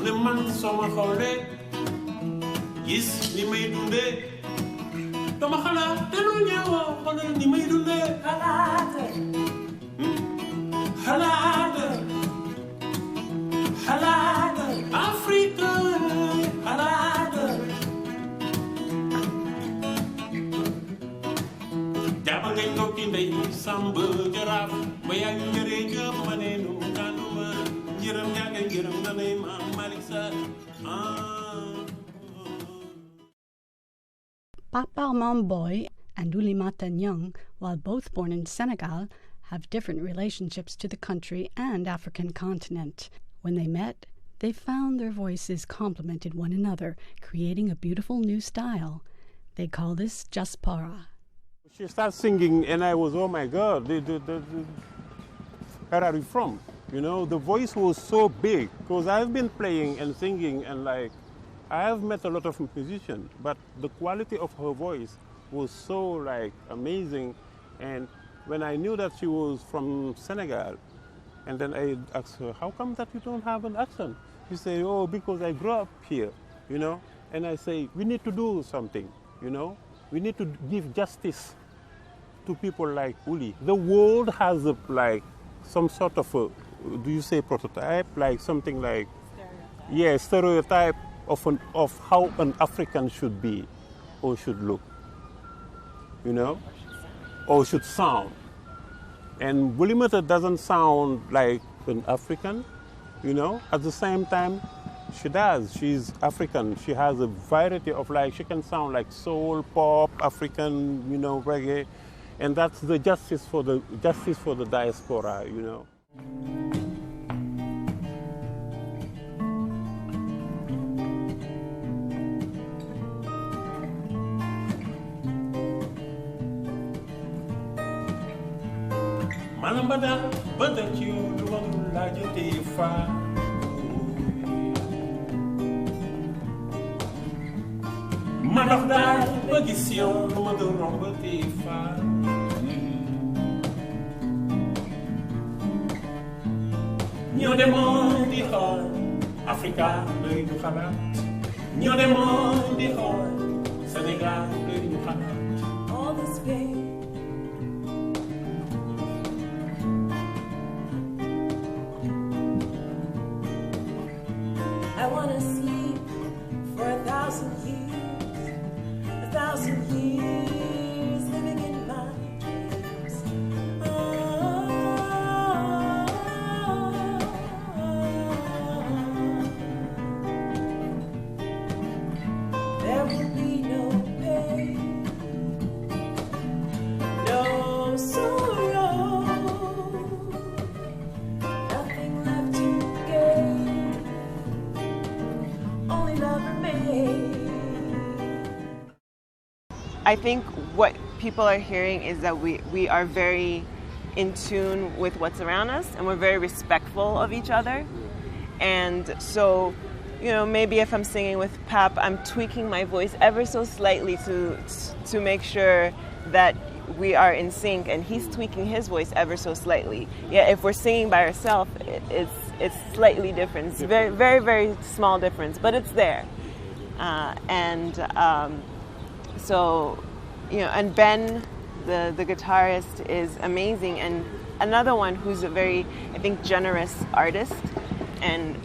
mu ne man sama xoolee gis ni may dundee dama xalaat te lu ñëwoo xoolal ni may dundee xalaata Africa xalaata jaaba ngay toog ci ndey sàmb jaraaf ba yaa ngi njëree jëf ma ne nu kànduma njëram yaa ngay njëram na nay maam Malick Sall Pape Armand Boye and Ouly Niang, while both born in Senegal, have different relationships to the country and African continent. When they met, they found their voices complemented one another, creating a beautiful new style. They call this Djustpora. She started singing and I was, oh my God, where are you from? You know, the voice was so big because I've been playing and singing and like, I have met a lot of musicians, but the quality of her voice was so like amazing. And when I knew that she was from Senegal, and then I asked her, how come that you don't have an accent? She said, oh, because I grew up here, you know? And I say, we need to do something, you know? We need to give justice to people like Ouly. The world has like some sort of a, do you say prototype? Like something like, stereotype. Yeah, stereotype of how an African should be or should look, you know? Or should sound. And Ouly doesn't sound like an African, you know? At the same time, she does. She's African. She has a variety of like, she can sound like soul, pop, African, you know, reggae. And that's the justice for the diaspora, you know? Malambada badat you luwadu lajete fa Malafda bagisiyon luwadu rombete fa Ñoo demoon di xool Africa doy ñu xalaat Ñoo demoon di xool Senegal doy ñu xalaat All this pain I want to sleep for 1,000 years, living in my dreams. There will be no pain, no sorrow, nothing left to gain. Only love remains. I think what people are hearing is that we are very in tune with what's around us and we're very respectful of each other. And so, you know, maybe if I'm singing with Pape, I'm tweaking my voice ever so slightly to make sure that we are in sync, and he's tweaking his voice ever so slightly. Yeah, if we're singing by ourselves, it's slightly different. It's very, very, very small difference, but it's there. So, you know, and Ben, the guitarist, is amazing, and another one who's a very, I think, generous artist and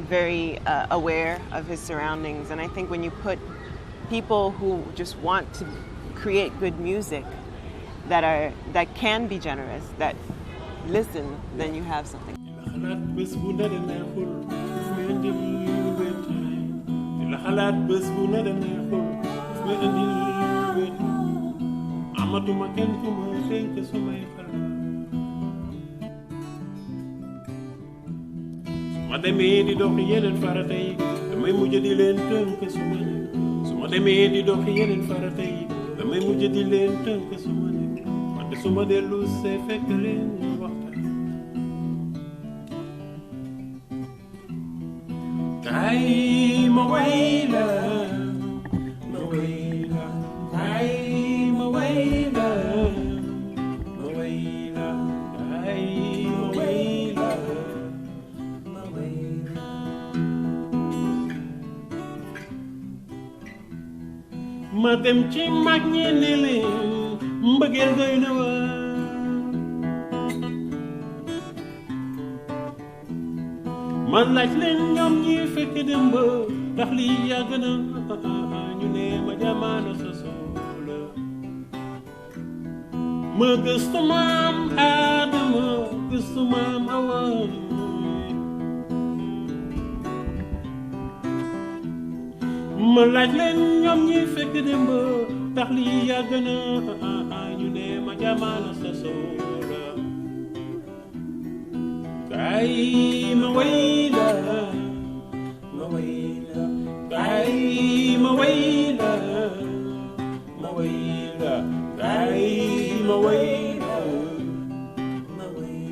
very aware of his surroundings. And I think when you put people who just want to create good music that can be generous, that listen, then you have something. Suma demee di dox yeneen farata yi damay mujj di leen tënk suma nekk suma demee di dox yeneen farata yi damay mujj di leen tënk suma nekk wante suma dellu see fekk leen ñu waxtaan kaay ma way la kaay ma way la ma dem ci mag ñi ne leen mbëggeel doy na wa ma laaj leen ñoom ñi fekk dem ba ndax lii yàgg na ñu ne ma jamono sa soxla ma gëstu maam Aadama gëstu maam Awa ma laaj leen ñoom ñi fekk dem ba ndax lii yàgg na ñu ne ma jamono sa soxla kay ma way la ma way la kay ma way la ma way la kay ma way la ma way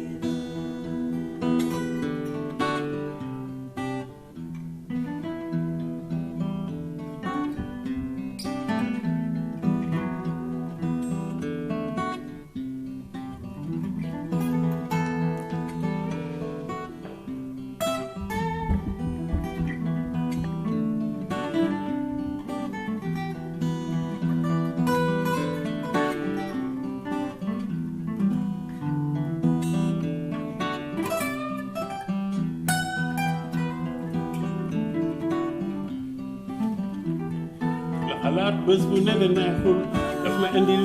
la xalaat bés bu ne de neexul daf ma indil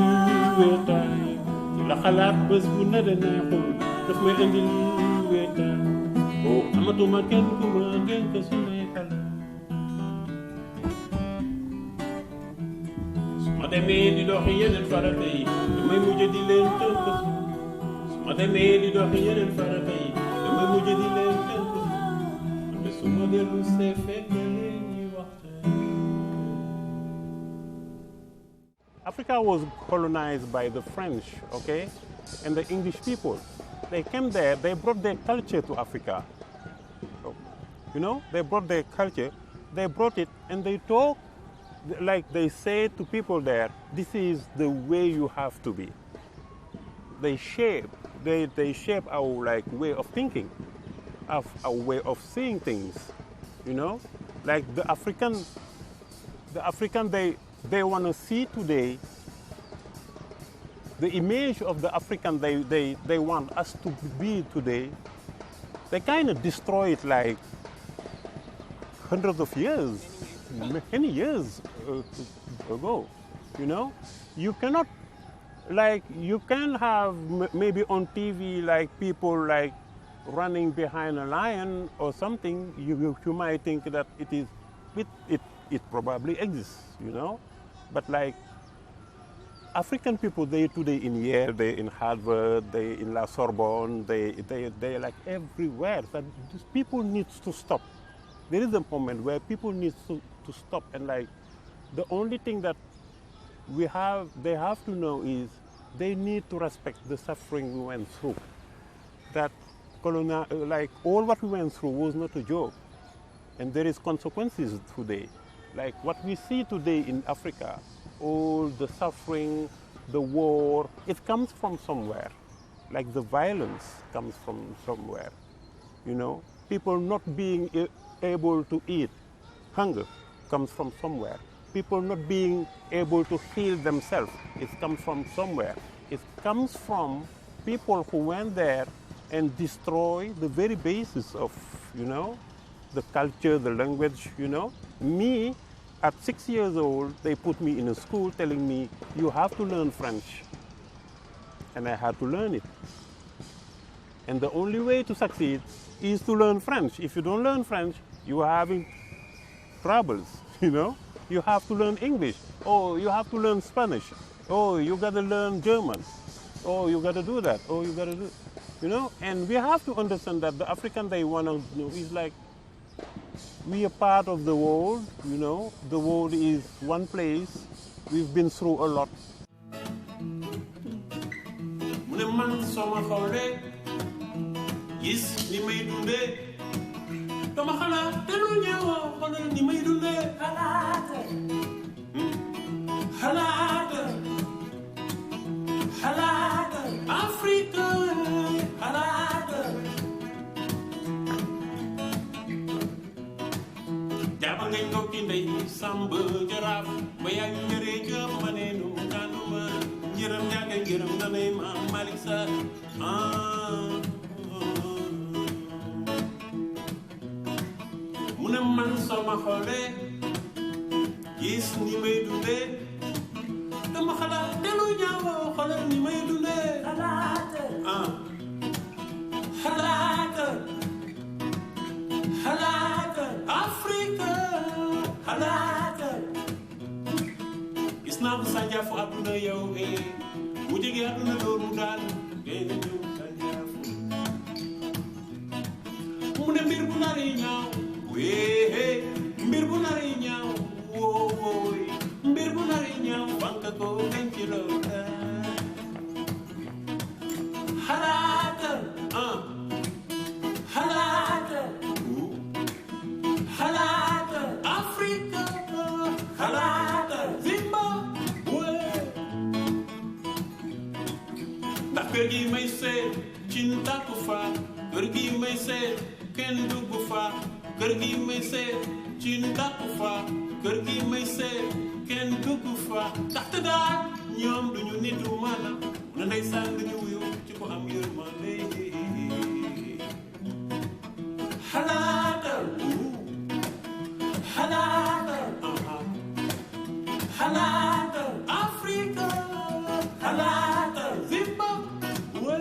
wéetaay la xalaat bés bu ne de neexul daf ma indil wéetaay oh amatuma kenn ku ma dénk sumay xalaat su ma demee di doxi yeneen farata yi damay mujj di leen tënk su ma demee di doxi yeneen farata yi damay mujj di leen tënk mais su ma dellu see fekk leen ñuy waxtaan. Africa was colonized by the French, okay, and the English people. They came there, they brought their culture to Africa. So, you know, they brought their culture, they brought it, and they talk, like they say to people there, this is the way you have to be. They shape our like way of thinking, our way of seeing things, you know, like the African, they want to see today the image of the African they want us to be today. They kind of destroy it like hundreds of years, many years ago, you know. You cannot, like, you can have maybe on TV like people like running behind a lion or something. You might think that it probably exists, you know. But like African people, they today in Yale, they in Harvard, they in La Sorbonne, they like everywhere. That these people need to stop. There is a moment where people need to stop, and like the only thing that they have to know is they need to respect the suffering we went through. That like all what we went through was not a joke, and there is consequences today. Like what we see today in Africa, all the suffering, the war, it comes from somewhere. Like the violence comes from somewhere, you know. People not being able to eat, hunger comes from somewhere. People not being able to heal themselves, it comes from somewhere. It comes from people who went there and destroy the very basis of, you know, the culture, the language, you know. Me, at 6 years old, they put me in a school telling me, you have to learn French. And I had to learn it. And the only way to succeed is to learn French. If you don't learn French, you are having troubles, you know. You have to learn English. Oh, you have to learn Spanish. Oh, you got to learn German. Oh, you got to do that. Oh, you got to do, you know. And we have to understand that the African they want to know is like, we are part of the world, you know. The world is one place. We've been through a lot. jàpp nga ñëw ci ndey sàmb jaraaf ba yaa ngi njëree jëpp ma ne nu tànnuma njëram ñaage njëram na ne maam Malick Sarr mu ne man sama xoolee gis ni may dundee dama xalaat te lu ñaawoo xoolal ni may dundee xalaata Afrique xalaata gis naa ko sànjaafu àdduna yow mu jege àdduna door mu daal génn ñëw sànjaafu mu ne mbir bu nari ñaaw mbir bu nari ñaaw wooy mbir bu nari ñaaw banka ko denc loo xalaata xalaata Afrique xalaata Zimbabwe ndax kër gi may seet ci ndàkku fa kër gi may seet kenn dugg fa kër gi may seet ci ndàkku fa kër gi may seet kenn dugg fa ndaxte daal ñoom duñu nit du maana na ndeysaan duñu wuyu ci ko am yërmande xalaata xalaata Afrique xalaata Zimbabwe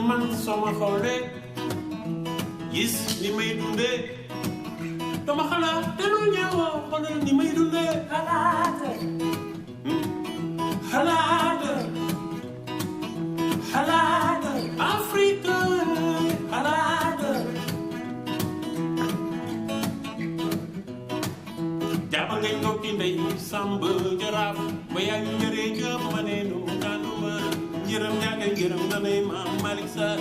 man sama xoolee gis ni may dundee dama xalaat te lu ñëwoo xoolal ni may dundee xalaata Afrique xalaata jàpp nga ñëw ci ndey sàmb jaraaf ba yaa ngi njëree jëpp ma ne nu tànnuma njëram ñaage njëram na ne maam Malick Sarr